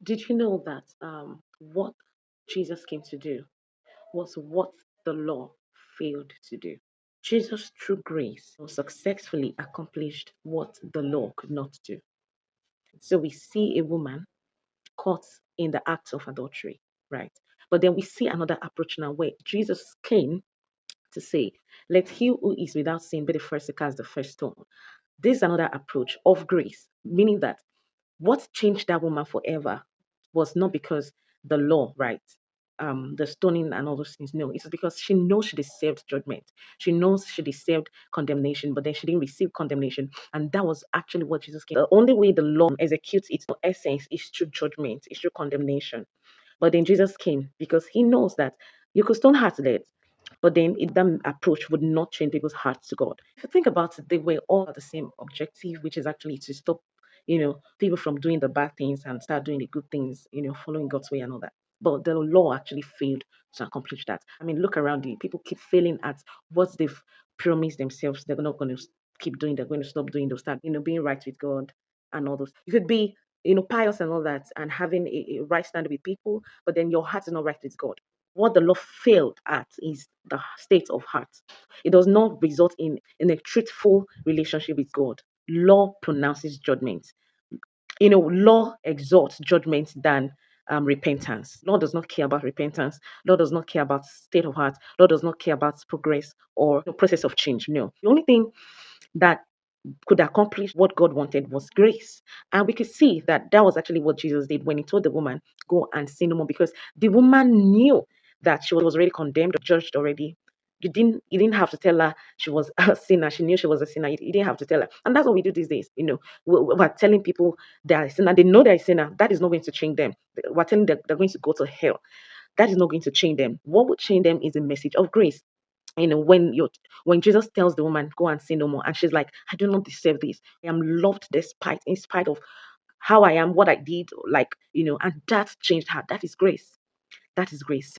Did you know that what Jesus came to do was what the law failed to do? Jesus, through grace, successfully accomplished what the law could not do. So we see a woman caught in the act of adultery, right? But then we see another approach now where Jesus came to say, let he who is without sin be the first to cast the first stone. This is another approach of grace, meaning that what changed that woman forever was not because the law, right? The stoning and all those things. No, it's because she knows she deserved judgment. She knows she deserved condemnation, but then she didn't receive condemnation. And that was actually what Jesus came. The only way the law executes its essence is through judgment, is through condemnation. But then Jesus came because he knows that you could stone hearts dead, but then that approach would not change people's hearts to God. If you think about it, they were all the same objective, which is actually to stop, people from doing the bad things and start doing the good things, following God's way and all that. But the law actually failed to accomplish that. I mean, look around you. People keep failing at what they've promised themselves they're not going to keep doing. They're going to stop doing. They'll start, being right with God and all those. You could be, pious and all that and having a right standing with people, but then your heart is not right with God. What the law failed at is the state of heart. It does not result in a truthful relationship with God. Law pronounces judgment. Law exalts judgment than repentance. Law does not care about repentance. Law does not care about state of heart. Law does not care about progress or process of change. No. The only thing that could accomplish what God wanted was grace. And we could see that that was actually what Jesus did when he told the woman, go and sin no more, because the woman knew that she was already condemned or judged already. You didn't have to tell her she was a sinner. She knew she was a sinner. You didn't have to tell her. And that's what we do these days. We're telling people they are a sinner. They know they're a sinner. That is not going to change them. We're telling them they're going to go to hell. That is not going to change them. What would change them is a message of grace. When Jesus tells the woman, go and sin no more, and she's like, I do not deserve this. I am loved despite in spite of how I am, what I did, and that changed her. That is grace. That is grace.